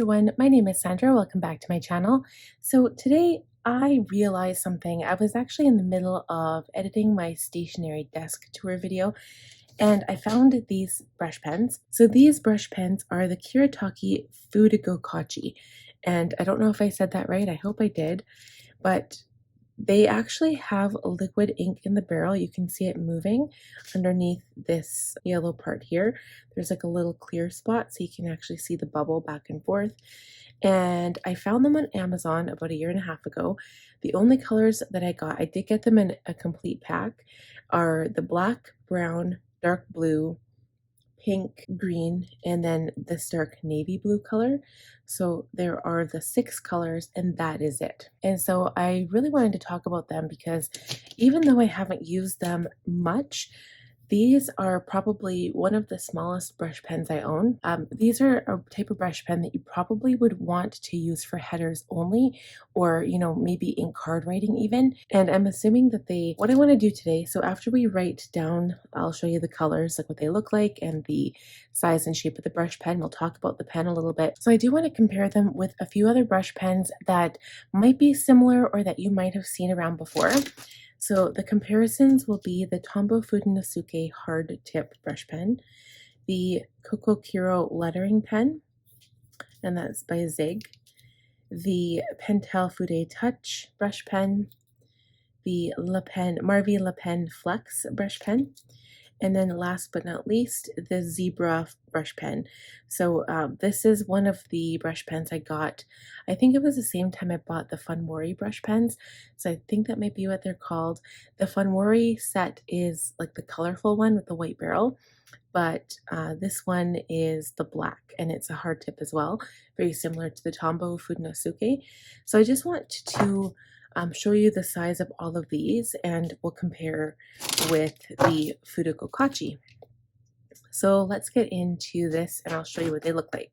everyone, my name is Sandra. Welcome back to my channel. So today I realized something. I was actually in the middle of editing my stationary desk tour video and I found these brush pens. So these brush pens are the Kuretake Fudegokochi, and I don't know if I said that right. I hope I did, but they actually have a liquid ink in the barrel. You can see it moving underneath this yellow part here. There's like a little clear spot so you can actually see the bubble back and forth. And I found them on Amazon about a year and a half ago. The only colors that I got, I did get them in a complete pack, are the black, brown, dark blue, pink, green, and then this dark navy blue color. So there are the 6 colors and that is it. And so I really wanted to talk about them because even though I haven't used them much, these are probably one of the smallest brush pens I own. These are a type of brush pen that you probably would want to use for headers only, or, maybe in card writing even. And I'm assuming that what I want to do today, so after we write down, I'll show you the colors, like what they look like and the size and shape of the brush pen. We'll talk about the pen a little bit. So I do want to compare them with a few other brush pens that might be similar or that you might have seen around before. So the comparisons will be the Tombow Fudegokochi hard tip brush pen, the Kokokiro lettering pen, and that's by Zig, the Pentel Fude Touch brush pen, the Marvy Le Pen Flex brush pen, and then last but not least, the Zebra brush pen. So this is one of the brush pens I got. I think it was the same time I bought the Funwori brush pens. So I think that might be what they're called. The Funwori set is like the colorful one with the white barrel, but this one is the black and it's a hard tip as well, very similar to the Tombow Fudegokochi. So I just want to show you the size of all of these and we'll compare with the Fudegokochi. So let's get into this and I'll show you what they look like.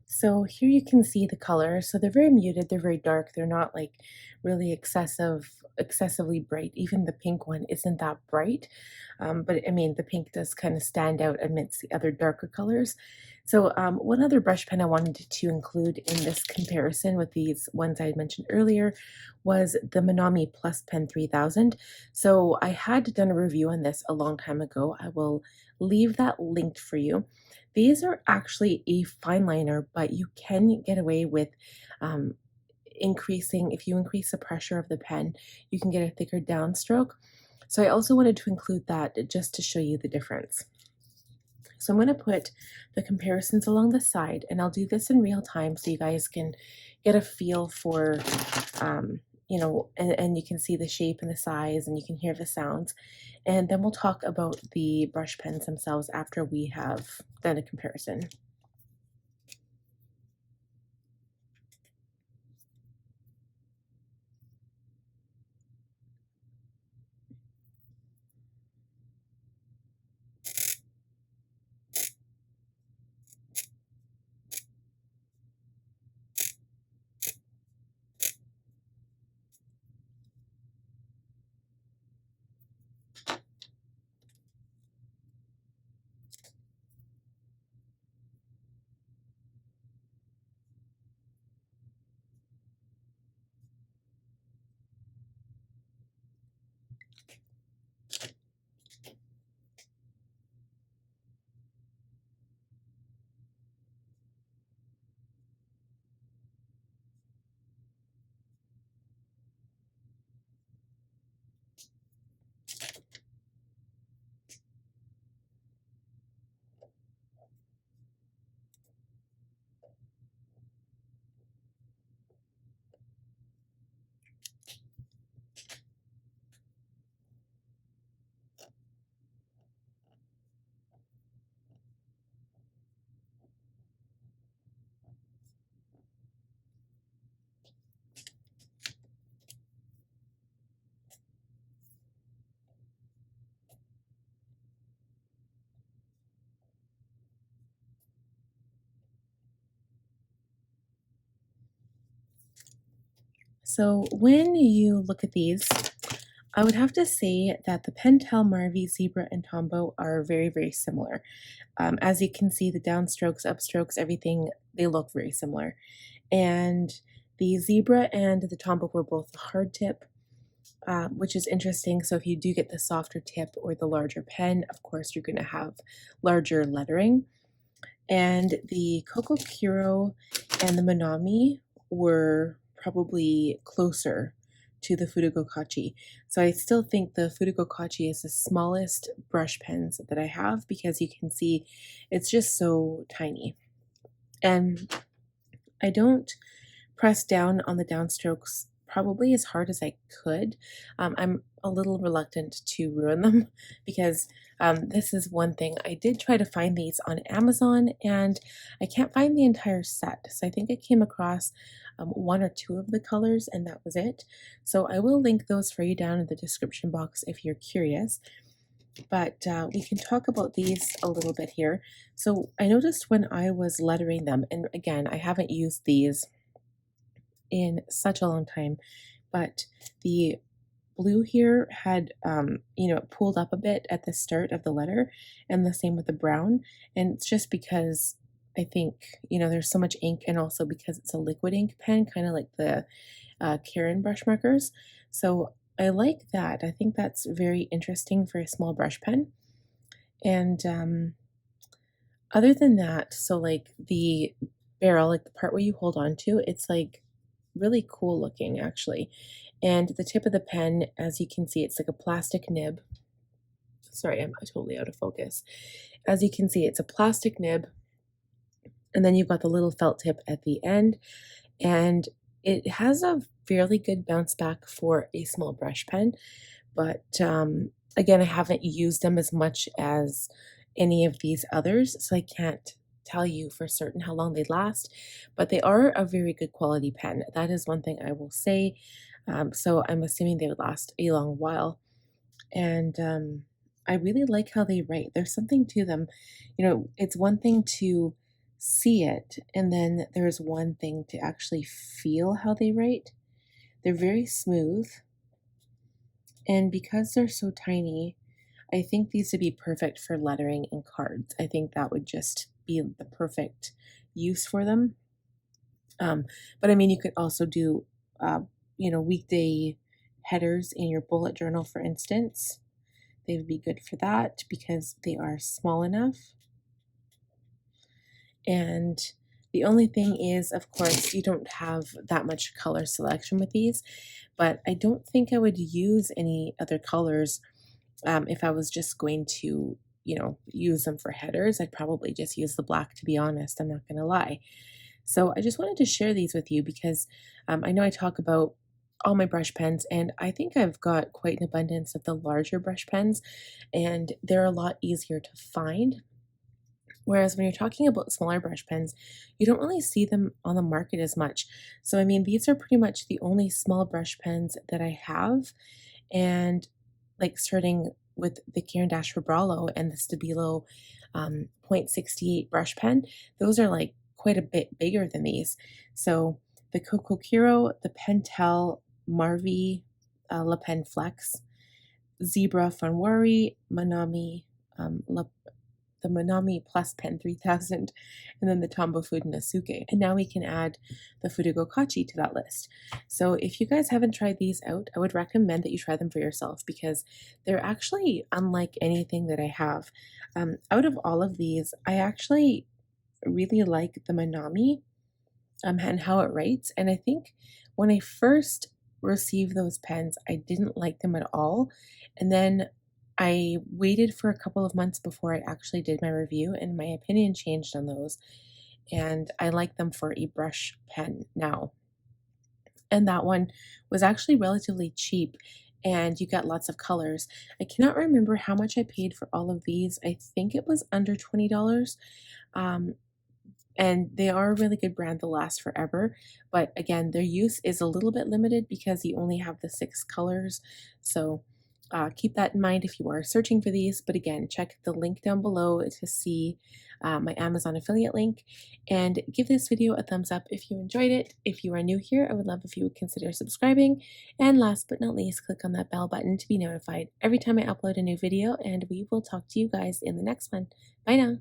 So here you can see the colors. So they're very muted, they're very dark, they're not like really excessively bright. Even the pink one isn't that bright, but I mean the pink does kind of stand out amidst the other darker colors. So one other brush pen I wanted to include in this comparison with these ones I had mentioned earlier was the Minami Plus Pen 3000. So I had done a review on this a long time ago. I will leave that linked for you. These are actually a fine liner, but you can get away with if you increase the pressure of the pen, you can get a thicker downstroke. So I also wanted to include that just to show you the difference. So I'm going to put the comparisons along the side, and I'll do this in real time so you guys can get a feel for and you can see the shape and the size and you can hear the sounds. And then we'll talk about the brush pens themselves after we have done a comparison. So when you look at these, I would have to say that the Pentel, Marvy, Zebra, and Tombow are very, very similar. As you can see, the downstrokes, upstrokes, everything, they look very similar. And the Zebra and the Tombow were both hard tip, which is interesting. So if you do get the softer tip or the larger pen, of course, you're going to have larger lettering. And the Kokokiro and the Manami were probably closer to the Fudegokochi. So I still think the Fudegokochi is the smallest brush pens that I have because you can see it's just so tiny. And I don't press down on the downstrokes probably as hard as I could. I'm a little reluctant to ruin them because this is one thing. I did try to find these on Amazon and I can't find the entire set. So I think I came across one or two of the colors and that was it. So I will link those for you down in the description box if you're curious. But we can talk about these a little bit here. So I noticed when I was lettering them, and again, I haven't used these in such a long time, but the blue here had it pulled up a bit at the start of the letter, and the same with the brown. And it's just because I think there's so much ink, and also because it's a liquid ink pen, kind of like the Karen brush markers. So I like that. I think that's very interesting for a small brush pen. And other than that, so like the barrel, like the part where you hold on to, it's like really cool looking actually. And the tip of the pen, as you can see, it's like a plastic nib. Sorry, I'm totally out of focus. As you can see, it's a plastic nib, and then you've got the little felt tip at the end, and it has a fairly good bounce back for a small brush pen. But again, I haven't used them as much as any of these others, so I can't tell you for certain how long they last, but they are a very good quality pen. That is one thing I will say. So I'm assuming they would last a long while. And I really like how they write. There's something to them. It's one thing to see it, and then there's one thing to actually feel how they write. They're very smooth. And because they're so tiny, I think these would be perfect for lettering and cards. I think that would just be the perfect use for them. But I mean, you could also do, weekday headers in your bullet journal, for instance. They would be good for that because they are small enough. And the only thing is, of course, you don't have that much color selection with these, but I don't think I would use any other colors if I was just going to, use them for headers. I'd probably just use the black, to be honest. I'm not going to lie. So I just wanted to share these with you because I know I talk about all my brush pens, and I think I've got quite an abundance of the larger brush pens, and they're a lot easier to find. Whereas when you're talking about smaller brush pens, you don't really see them on the market as much. So, I mean, these are pretty much the only small brush pens that I have. And like starting with the Caran d'Ache Fabralo and the Stabilo .68 brush pen, those are like quite a bit bigger than these. So the Kokokiro, the Pentel, Marvy, La Pen Flex, Zebra Funwari, Manami, the Manami Plus Pen 3000, and then the Tombow Food Nasuke. And now we can add the Fudegokochi to that list. So if you guys haven't tried these out, I would recommend that you try them for yourself because they're actually unlike anything that I have. Out of all of these, I actually really like the Manami and how it writes. And I think when I first received those pens, I didn't like them at all. And then I waited for a couple of months before I actually did my review, and my opinion changed on those. And I like them for a brush pen now. And that one was actually relatively cheap, and you get lots of colors. I cannot remember how much I paid for all of these. I think it was under $20. And they are a really good brand. They'll last forever. But again, their use is a little bit limited because you only have the 6 colors. So keep that in mind if you are searching for these. But again, check the link down below to see my Amazon affiliate link. And give this video a thumbs up if you enjoyed it. If you are new here, I would love if you would consider subscribing. And last but not least, click on that bell button to be notified every time I upload a new video. And we will talk to you guys in the next one. Bye now.